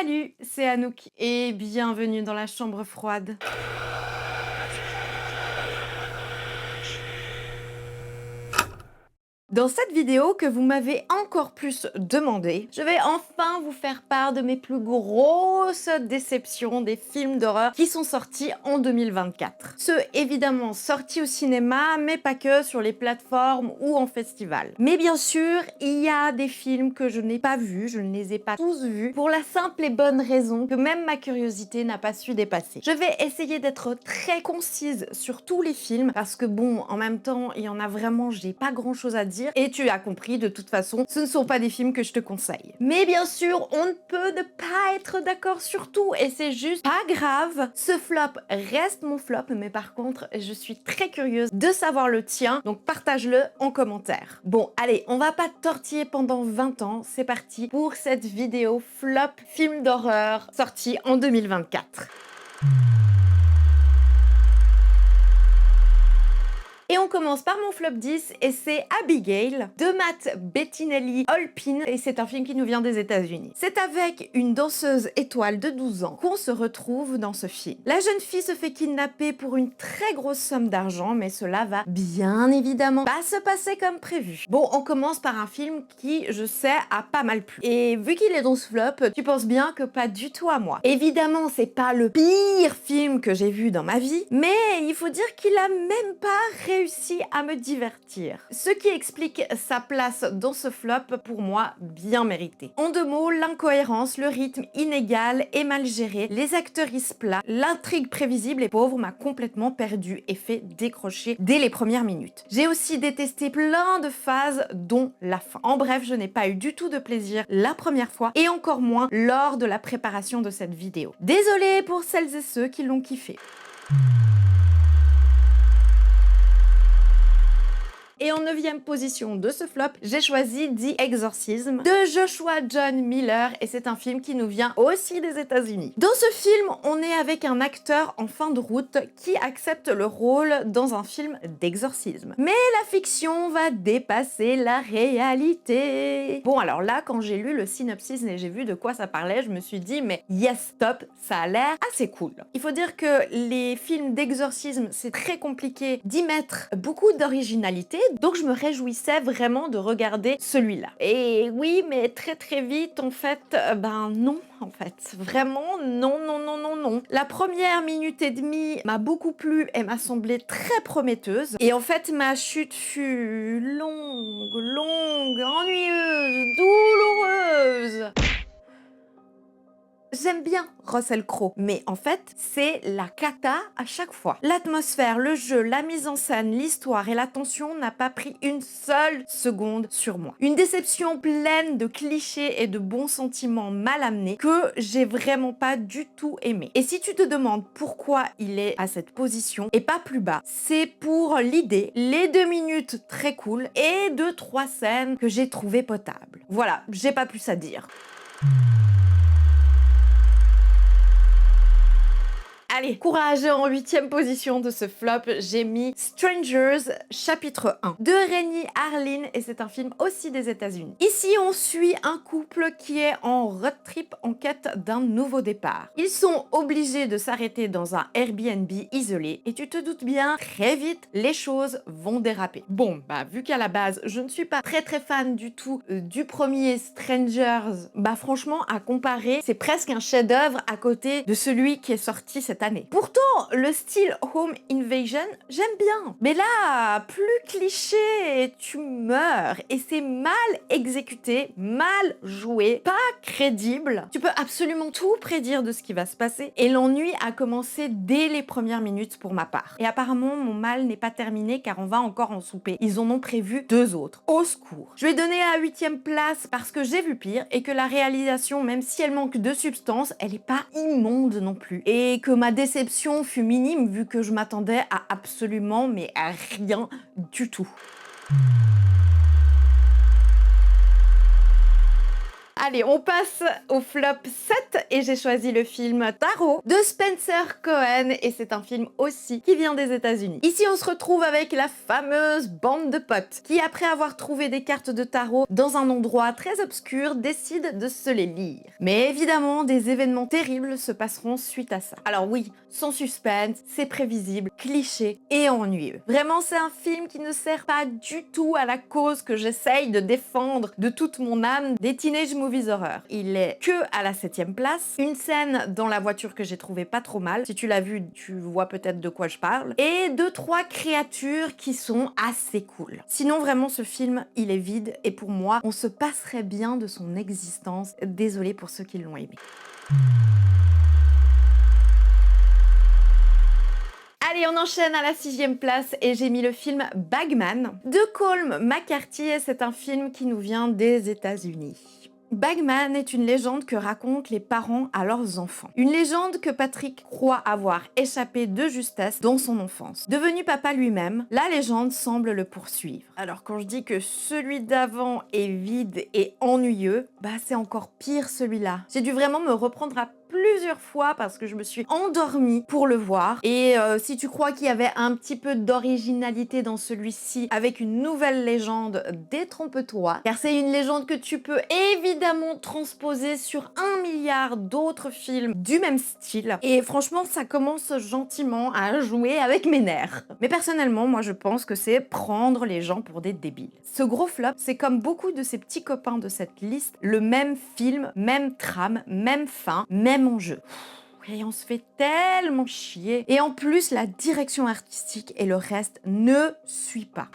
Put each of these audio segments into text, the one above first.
Salut, c'est Anouk et bienvenue dans la chambre froide. Dans cette vidéo que vous m'avez encore plus demandé, je vais enfin vous faire part de mes plus grosses déceptions des films d'horreur qui sont sortis en 2024. Ceux évidemment sortis au cinéma, mais pas que, sur les plateformes ou en festival. Mais bien sûr, il y a des films que je n'ai pas vus, je ne les ai pas tous vus, pour la simple et bonne raison que même ma curiosité n'a pas su dépasser. Je vais essayer d'être très concise sur tous les films, parce que bon, en même temps, il y en a vraiment, j'ai pas grand chose à dire. Et tu as compris, de toute façon, ce ne sont pas des films que je te conseille. Mais bien sûr, on ne peut ne pas être d'accord sur tout, et c'est juste pas grave. Ce flop reste mon flop, mais par contre, je suis très curieuse de savoir le tien, donc partage-le en commentaire. Bon, allez, on va pas tortiller pendant 20 ans, c'est parti pour cette vidéo flop film d'horreur sorti en 2024. Et on commence par mon flop 10 et c'est Abigail de Matt Bettinelli-Olpin et c'est un film qui nous vient des États-Unis. C'est avec une danseuse étoile de 12 ans qu'on se retrouve dans ce film. La jeune fille se fait kidnapper pour une très grosse somme d'argent, mais cela va bien évidemment pas se passer comme prévu. Bon, on commence par un film qui, je sais, a pas mal plu. Et vu qu'il est dans ce flop, tu penses bien que pas du tout à moi. Évidemment, c'est pas le pire film que j'ai vu dans ma vie, mais il faut dire qu'il a même pas réussi à me divertir. Ce qui explique sa place dans ce flop, pour moi, bien mérité. En deux mots, l'incohérence, le rythme inégal et mal géré, les actrices plats, l'intrigue prévisible et pauvre m'a complètement perdu et fait décrocher dès les premières minutes. J'ai aussi détesté plein de phases, dont la fin. En bref, je n'ai pas eu du tout de plaisir la première fois et encore moins lors de la préparation de cette vidéo. Désolée pour celles et ceux qui l'ont kiffé. Et en 9e position de ce flop, j'ai choisi The Exorcism de Joshua John Miller et c'est un film qui nous vient aussi des États-Unis. Dans ce film, on est avec un acteur en fin de route qui accepte le rôle dans un film d'exorcisme. Mais la fiction va dépasser la réalité. Bon, alors là, quand j'ai lu le synopsis et j'ai vu de quoi ça parlait, je me suis dit, mais yes, top, ça a l'air assez cool. Il faut dire que les films d'exorcisme, c'est très compliqué d'y mettre beaucoup d'originalité, donc je me réjouissais vraiment de regarder celui-là. Et oui, mais très vite, en fait, ben non, en fait. Vraiment, non, non, non, non, non. La première minute et demie m'a beaucoup plu et m'a semblé très prometteuse. Et en fait, ma chute fut longue, ennuyeuse, douloureuse. J'aime bien Russell Crowe, mais en fait, c'est la cata à chaque fois. L'atmosphère, le jeu, la mise en scène, l'histoire et la tension n'a pas pris une seule seconde sur moi. Une déception pleine de clichés et de bons sentiments mal amenés que j'ai vraiment pas du tout aimé. Et si tu te demandes pourquoi il est à cette position et pas plus bas, c'est pour l'idée, les 2 minutes très cool et 2-3 scènes que j'ai trouvées potables. Voilà, j'ai pas plus à dire. Allez, courage, en 8e position de ce flop, j'ai mis Strangers, chapitre 1, de Rennie Harlin, et c'est un film aussi des États-Unis. Ici, on suit un couple qui est en road trip en quête d'un nouveau départ. Ils sont obligés de s'arrêter dans un Airbnb isolé, et tu te doutes bien, très vite, les choses vont déraper. Bon, bah vu qu'à la base, je ne suis pas très fan du tout du premier Strangers, bah franchement, à comparer, c'est presque un chef-d'œuvre à côté de celui qui est sorti cette année. Pourtant, le style Home Invasion, j'aime bien. Mais là, plus cliché, tu meurs. Et c'est mal exécuté, mal joué, pas crédible. Tu peux absolument tout prédire de ce qui va se passer. Et l'ennui a commencé dès les premières minutes pour ma part. Et apparemment, mon mal n'est pas terminé car on va encore en souper. Ils en ont prévu 2 autres. Au secours. Je vais donner la 8e place parce que j'ai vu pire et que la réalisation, même si elle manque de substance, elle est pas immonde non plus. Et que ma déception fut minime vu que je m'attendais à absolument mais à rien du tout. Allez, on passe au flop 7 et j'ai choisi le film Tarot de Spencer Cohen et c'est un film aussi qui vient des États-Unis. Ici, on se retrouve avec la fameuse bande de potes qui, après avoir trouvé des cartes de tarot dans un endroit très obscur, décident de se les lire. Mais évidemment, des événements terribles se passeront suite à ça. Alors oui, sans suspense, c'est prévisible, cliché et ennuyeux. Vraiment, c'est un film qui ne sert pas du tout à la cause que j'essaye de défendre de toute mon âme des teenage movies horreur. Il est que à la 7e place. Une scène dans la voiture que j'ai trouvé pas trop mal. Si tu l'as vu, tu vois peut-être de quoi je parle. Et 2-3 créatures qui sont assez cool. Sinon, vraiment, ce film, il est vide et pour moi, on se passerait bien de son existence. Désolée pour ceux qui l'ont aimé. Allez, on enchaîne à la 6e place et j'ai mis le film Bagman de Colm McCarthy et c'est un film qui nous vient des États-Unis. Bagman est une légende que racontent les parents à leurs enfants. Une légende que Patrick croit avoir échappé de justesse dans son enfance. Devenu papa lui-même, la légende semble le poursuivre. Alors quand je dis que celui d'avant est vide et ennuyeux, bah c'est encore pire celui-là. J'ai dû vraiment me reprendre à plusieurs fois parce que je me suis endormie pour le voir. Et si tu crois qu'il y avait un petit peu d'originalité dans celui-ci avec une nouvelle légende, détrompe-toi. Car c'est une légende que tu peux évidemment transposer sur 1 milliard d'autres films du même style. Et franchement, ça commence gentiment à jouer avec mes nerfs. Mais personnellement, moi je pense que c'est prendre les gens pour des débiles. Ce gros flop, c'est comme beaucoup de ces petits copains de cette liste, le même film, même trame, même fin, même enjeu. Et on se fait tellement chier. Et en plus, la direction artistique et le reste ne suit pas.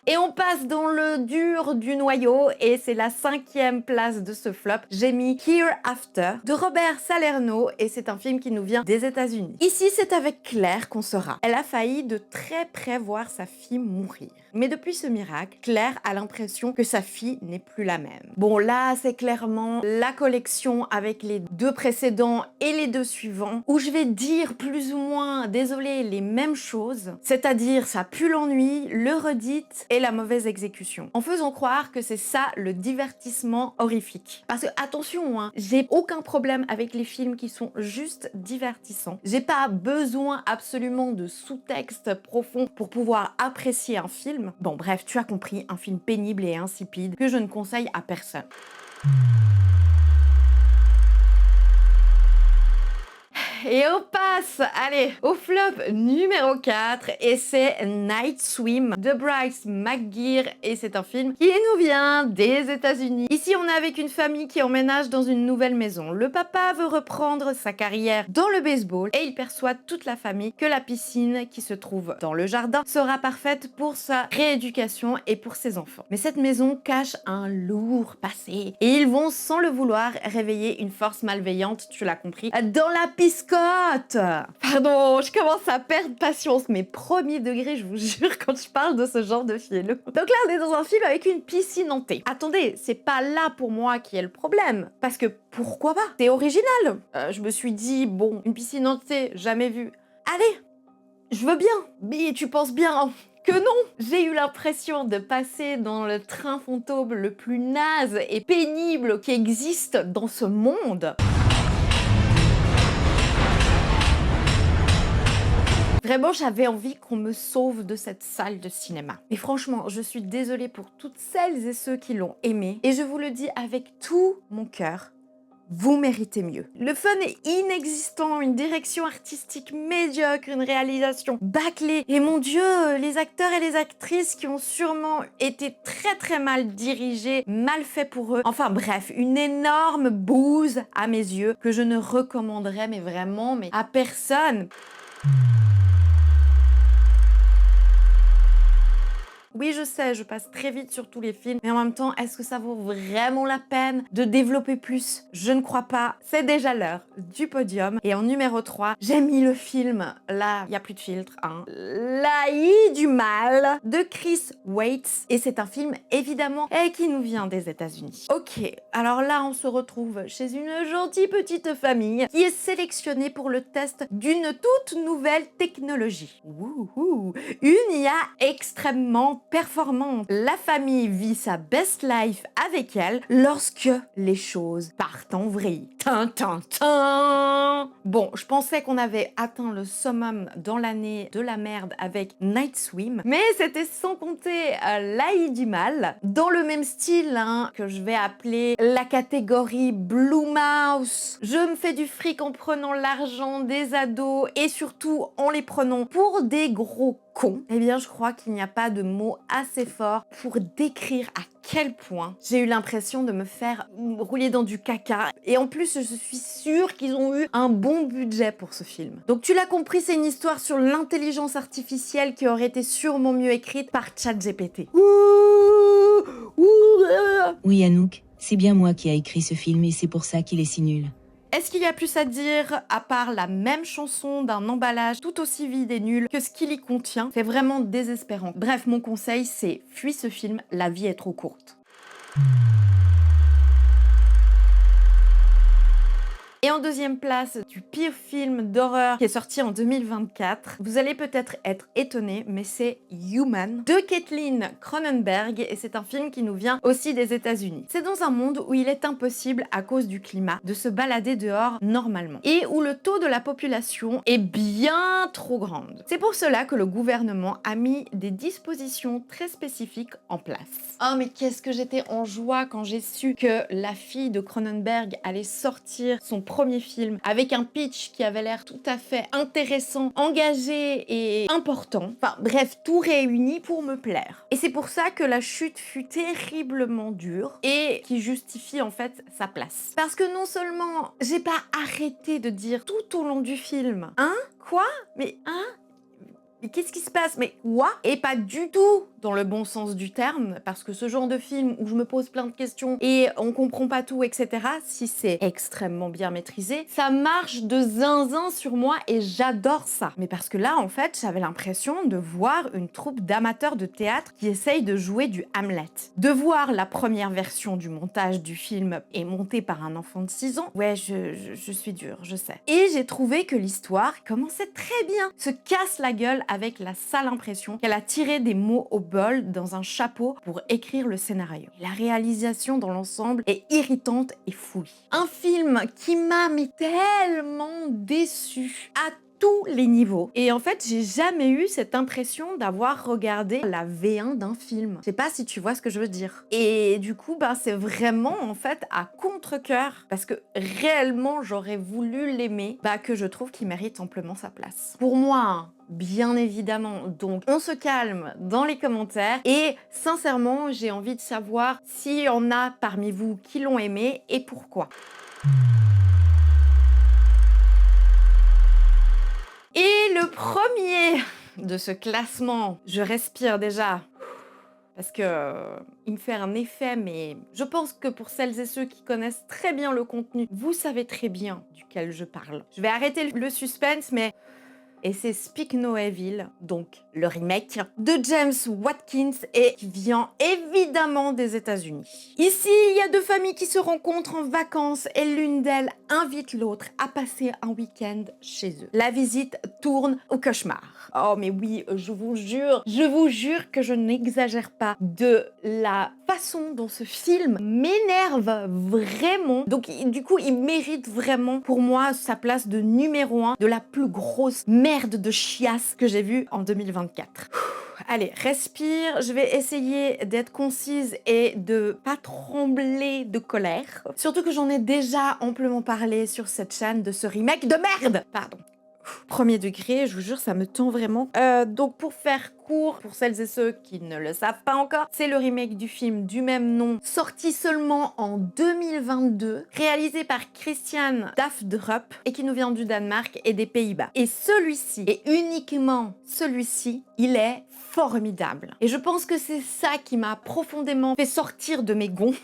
Et on passe dans le dur du noyau et c'est la 5e place de ce flop. J'ai mis Hereafter de Robert Salerno et c'est un film qui nous vient des États-Unis. Ici, c'est avec Claire qu'on sera. Elle a failli de très près voir sa fille mourir. Mais depuis ce miracle, Claire a l'impression que sa fille n'est plus la même. Bon, là, c'est clairement la collection avec les 2 précédents et les 2 suivants où je vais dire plus ou moins, désolé, les mêmes choses. C'est-à-dire, ça pue l'ennui, le redite et la mauvaise exécution. En faisant croire que c'est ça le divertissement horrifique. Parce que attention, hein, j'ai aucun problème avec les films qui sont juste divertissants. J'ai pas besoin absolument de sous-texte profond pour pouvoir apprécier un film. Bon bref, tu as compris, un film pénible et insipide que je ne conseille à personne. Et on passe, allez, au flop numéro 4 et c'est Night Swim de Bryce McGeer et c'est un film qui nous vient des États-Unis. Ici, on est avec une famille qui emménage dans une nouvelle maison. Le papa veut reprendre sa carrière dans le baseball et il persuade toute la famille que la piscine qui se trouve dans le jardin sera parfaite pour sa rééducation et pour ses enfants. Mais cette maison cache un lourd passé et ils vont sans le vouloir réveiller une force malveillante, tu l'as compris, dans la piscine. Pardon, je commence à perdre patience, mais premier degré, je vous jure, quand je parle de ce genre de film. Donc là, on est dans un film avec une piscine hantée. Attendez, c'est pas là pour moi qui est le problème, parce que pourquoi pas? C'est original. Je me suis dit, bon, une piscine hantée, jamais vue. Allez, je veux bien, mais tu penses bien que non. J'ai eu l'impression de passer dans le train fantôme le plus naze et pénible qui existe dans ce monde. Vraiment, j'avais envie qu'on me sauve de cette salle de cinéma. Et franchement, je suis désolée pour toutes celles et ceux qui l'ont aimé. Et je vous le dis avec tout mon cœur, vous méritez mieux. Le fun est inexistant, une direction artistique médiocre, une réalisation bâclée. Et mon Dieu, les acteurs et les actrices qui ont sûrement été très mal dirigés, mal faits pour eux. Enfin bref, une énorme bouse à mes yeux que je ne recommanderais mais vraiment à personne. Oui, je sais, je passe très vite sur tous les films, mais en même temps, est-ce que ça vaut vraiment la peine de développer plus? Je ne crois pas. C'est déjà l'heure du podium. Et en numéro 3, j'ai mis le film, là, il n'y a plus de filtre, hein, L'Aïe du mal de Chris Weitz. Et c'est un film, évidemment, qui nous vient des États-Unis. Ok, alors là, on se retrouve chez une gentille petite famille qui est sélectionnée pour le test d'une toute nouvelle technologie. Une IA extrêmement performante. La famille vit sa best life avec elle lorsque les choses partent en vrille. Tin, tin, tin. Bon, je pensais qu'on avait atteint le summum dans l'année de la merde avec Night Swim, mais c'était sans compter l'Aïe du mal, dans le même style que je vais appeler la catégorie Blue Mouse. Je me fais du fric en prenant l'argent des ados et surtout en les prenant pour des gros cons. Eh bien, je crois qu'il n'y a pas de mot assez fort pour décrire à quel point j'ai eu l'impression de me faire rouler dans du caca. Et en plus, je suis sûre qu'ils ont eu un bon budget pour ce film. Donc tu l'as compris, c'est une histoire sur l'intelligence artificielle qui aurait été sûrement mieux écrite par ChatGPT. Oui, Anouk, c'est bien moi qui a écrit ce film et c'est pour ça qu'il est si nul. Est-ce qu'il y a plus à dire à part la même chanson d'un emballage tout aussi vide et nul que ce qu'il y contient? C'est vraiment désespérant. Bref, mon conseil, c'est fuis ce film, la vie est trop courte. Et en deuxième place du pire film d'horreur qui est sorti en 2024, vous allez peut-être être étonnés, mais c'est Human de Kathleen Cronenberg et c'est un film qui nous vient aussi des États-Unis. C'est dans un monde où il est impossible, à cause du climat, de se balader dehors normalement et où le taux de la population est bien trop grande. C'est pour cela que le gouvernement a mis des dispositions très spécifiques en place. Oh mais qu'est-ce que j'étais en joie quand j'ai su que la fille de Cronenberg allait sortir son premier film avec un pitch qui avait l'air tout à fait intéressant, engagé et important. Enfin bref, tout réuni pour me plaire. Et c'est pour ça que la chute fut terriblement dure et qui justifie en fait sa place. Parce que non seulement j'ai pas arrêté de dire tout au long du film, hein? Quoi? Mais mais qu'est-ce qui se passe? Mais quoi? Et pas du tout dans le bon sens du terme, parce que ce genre de film où je me pose plein de questions et on comprend pas tout, etc., si c'est extrêmement bien maîtrisé, ça marche de zinzin sur moi et j'adore ça. Mais parce que là, en fait, j'avais l'impression de voir une troupe d'amateurs de théâtre qui essayent de jouer du Hamlet. De voir la première version du montage du film est montée par un enfant de 6 ans, ouais, je suis dure, je sais. Et j'ai trouvé que l'histoire commençait très bien, se casse la gueule avec la sale impression qu'elle a tiré des mots au bol dans un chapeau pour écrire le scénario. La réalisation dans l'ensemble est irritante et fouille. Un film qui m'a mais tellement déçue à tous les niveaux. Et en fait, j'ai jamais eu cette impression d'avoir regardé la V1 d'un film. Je sais pas si tu vois ce que je veux dire. Et du coup, c'est vraiment en fait à contre-cœur, parce que réellement j'aurais voulu l'aimer, que je trouve qu'il mérite amplement sa place. Pour moi, bien évidemment. Donc, on se calme dans les commentaires et sincèrement, j'ai envie de savoir s'il y en a parmi vous qui l'ont aimé et pourquoi. Et le premier de ce classement, je respire déjà parce que il me fait un effet, mais je pense que pour celles et ceux qui connaissent très bien le contenu, vous savez très bien duquel je parle. Je vais arrêter le suspense, mais... Et c'est Speak No Evil, donc le remake de James Watkins et qui vient évidemment des États-Unis. Ici, il y a deux familles qui se rencontrent en vacances et l'une d'elles invite l'autre à passer un week-end chez eux. La visite tourne au cauchemar. Oh mais oui, je vous jure que je n'exagère pas de la façon dont ce film m'énerve vraiment. Donc du coup, il mérite vraiment pour moi sa place de numéro 1 de la plus grosse merde de chiasse que j'ai vue en 2024. Allez, respire, je vais essayer d'être concise et de pas trembler de colère. Surtout que j'en ai déjà amplement parlé sur cette chaîne de ce remake de merde. Pardon. Premier degré, je vous jure, ça me tend vraiment. Donc pour faire court, pour celles et ceux qui ne le savent pas encore, c'est le remake du film du même nom, sorti seulement en 2022, réalisé par Christian Dafdrup et qui nous vient du Danemark et des Pays-Bas. Et celui-ci, et uniquement celui-ci, il est formidable. Et je pense que c'est ça qui m'a profondément fait sortir de mes gonds.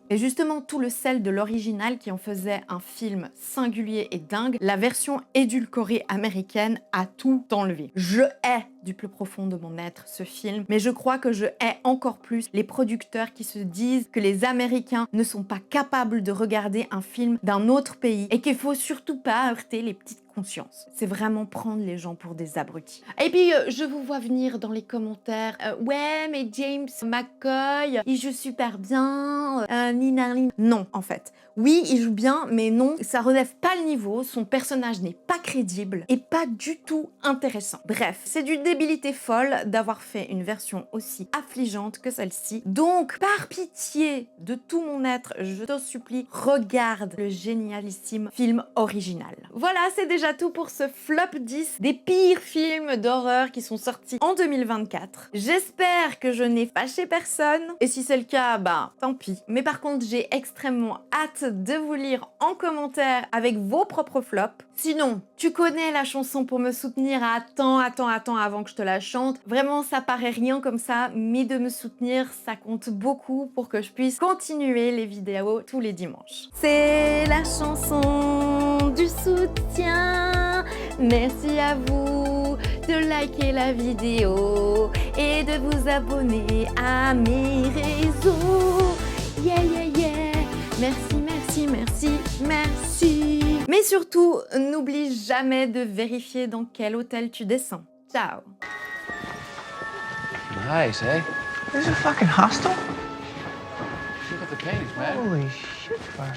Et justement, tout le sel de l'original qui en faisait un film singulier et dingue, la version édulcorée américaine a tout enlevé. Je hais du plus profond de mon être ce film, mais je crois que je hais encore plus les producteurs qui se disent que les Américains ne sont pas capables de regarder un film d'un autre pays et qu'il faut surtout pas heurter les petites consciences. C'est vraiment prendre les gens pour des abrutis. Et puis, je vous vois venir dans les commentaires, ouais, mais James McCoy, il joue super bien, ninarlin. Non, en fait. Oui, il joue bien, mais non, ça relève pas le niveau, son personnage n'est pas crédible et pas du tout intéressant. Bref, c'est d'une débilité folle d'avoir fait une version aussi affligeante que celle-ci. Donc, par pitié de tout mon être, je te supplie, regarde le génialissime film original. Voilà, c'est déjà tout pour ce flop 10 des pires films d'horreur qui sont sortis en 2024. J'espère que je n'ai fâché personne, et si c'est le cas, bah tant pis. Mais par contre, j'ai extrêmement hâte de vous lire en commentaire avec vos propres flops. Sinon, tu connais la chanson pour me soutenir, attends avant que je te la chante. Vraiment, ça paraît rien comme ça, mais de me soutenir, ça compte beaucoup pour que je puisse continuer les vidéos tous les dimanches. C'est la chanson du soutien. Merci à vous de liker la vidéo et de vous abonner à mes réseaux. Yeah, yeah, yeah. Merci, merci, merci, merci. Mais surtout, n'oublie jamais de vérifier dans quel hôtel tu descends. Ciao. Nice, eh? This is a fucking hostel? Look at the paintings, man. Holy shit, fire.